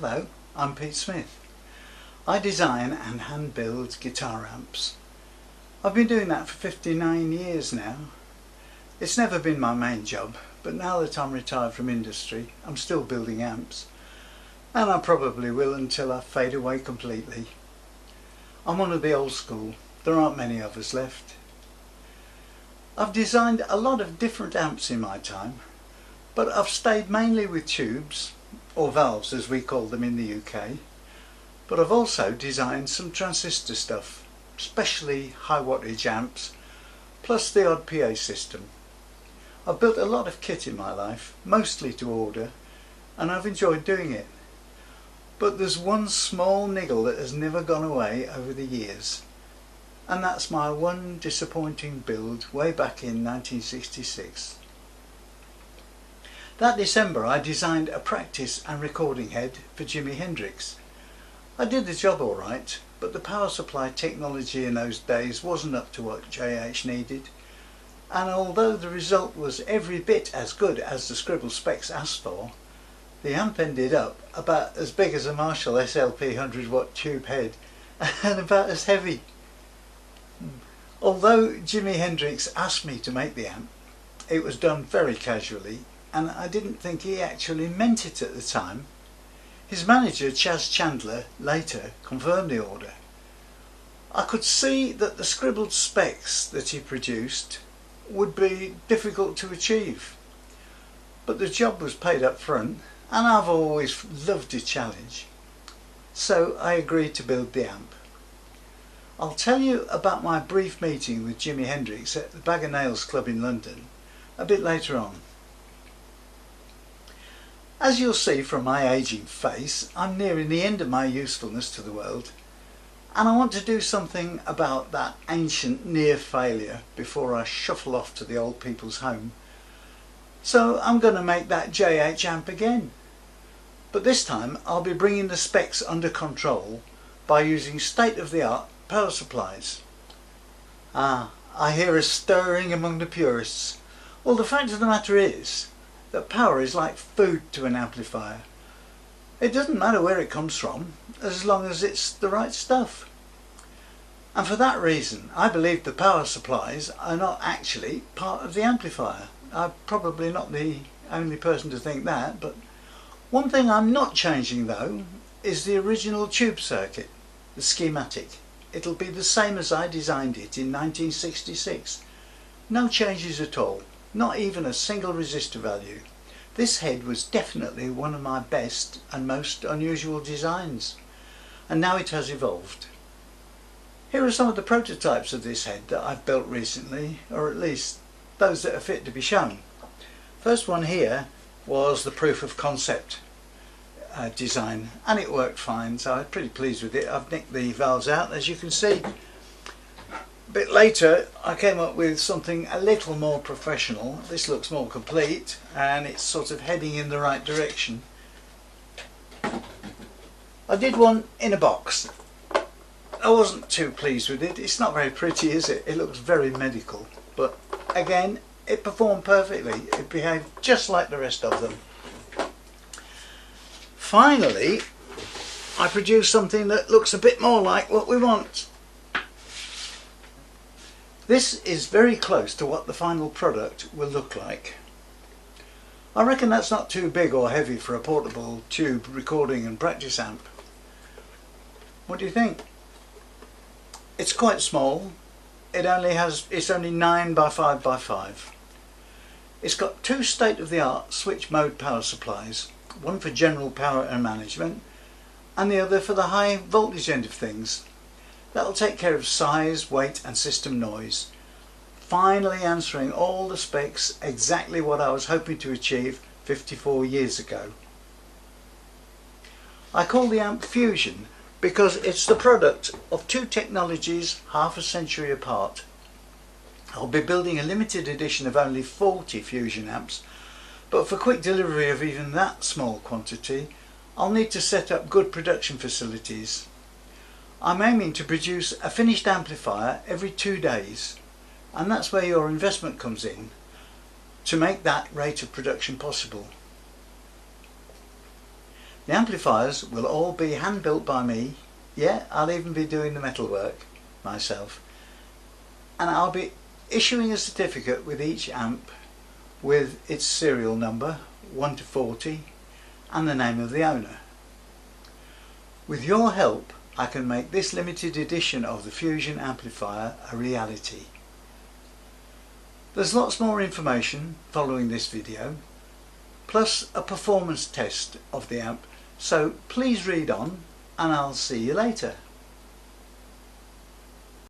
Hello, I'm Pete Smith. I design and hand build guitar amps. I've been doing that for 59 years now. It's never been my main job, but now that I'm retired from industry, I'm still building amps. And I probably will until I fade away completely. I'm one of the old school. There aren't many of us left. I've designed a lot of different amps in my time, but I've stayed mainly with tubes, or valves as we call them in the UK, but I've also designed some transistor stuff, especially high wattage amps, plus the odd PA system. I've built a lot of kit in my life, mostly to order, and I've enjoyed doing it. But there's one small niggle that has never gone away over the years, and that's my one disappointing build way back in 1966. That December I designed a practice and recording head for Jimi Hendrix. I did the job alright, but the power supply technology in those days wasn't up to what JH needed, and although the result was every bit as good as the scribble specs asked for, the amp ended up about as big as a Marshall SLP 100 watt tube head and about as heavy. Although Jimi Hendrix asked me to make the amp, it was done very casually, and I didn't think he actually meant it at the time. His manager, Chas Chandler, later confirmed the order. I could see that the scribbled specs that he produced would be difficult to achieve, but the job was paid up front, and I've always loved a challenge. So I agreed to build the amp. I'll tell you about my brief meeting with Jimi Hendrix at the Bag o' Nails Club in London a bit later on. As you'll see from my ageing face, I'm nearing the end of my usefulness to the world, and I want to do something about that ancient near failure before I shuffle off to the old people's home. So I'm going to make that JH amp again, but this time I'll be bringing the specs under control by using state-of-the-art power supplies. I hear a stirring among the purists. Well, the fact of the matter is that power is like food to an amplifier. It doesn't matter where it comes from, as long as it's the right stuff. And for that reason, I believe the power supplies are not actually part of the amplifier. I'm probably not the only person to think that, but one thing I'm not changing though is the original tube circuit, the schematic. It'll be the same as I designed it in 1966. No changes at all. Not even a single resistor value. This head was definitely one of my best and most unusual designs, and now it has evolved. Here are some of the prototypes of this head that I've built recently, or at least those that are fit to be shown. First one here was the proof of concept design, and it worked fine, so I'm pretty pleased with it. I've nicked the valves out, as you can see. A bit later I came up with something a little more professional. This looks more complete and it's sort of heading in the right direction. I did one in a box. I wasn't too pleased with it. It's not very pretty, is it? It looks very medical, but again it performed perfectly. It behaved just like the rest of them. Finally I produced something that looks a bit more like what we want. This is very close to what the final product will look like. I reckon that's not too big or heavy for a portable tube recording and practice amp. What do you think? It's quite small. It's only 9 by 5 by 5. It's got two state-of-the-art switch mode power supplies, one for general power and management and the other for the high voltage end of things. That'll take care of size, weight and system noise, finally answering all the specs exactly what I was hoping to achieve 54 years ago. I call the amp Fusion because it's the product of two technologies half a century apart. I'll be building a limited edition of only 40 Fusion amps, but for quick delivery of even that small quantity I'll need to set up good production facilities. I'm aiming to produce a finished amplifier every 2 days, and that's where your investment comes in, to make that rate of production possible. The amplifiers will all be hand built by me. Yeah, I'll even be doing the metalwork myself. And I'll be issuing a certificate with each amp with its serial number 1 to 40 and the name of the owner. With your help, I can make this limited edition of the Fusion amplifier a reality. There's lots more information following this video, plus a performance test of the amp, so please read on and I'll see you later.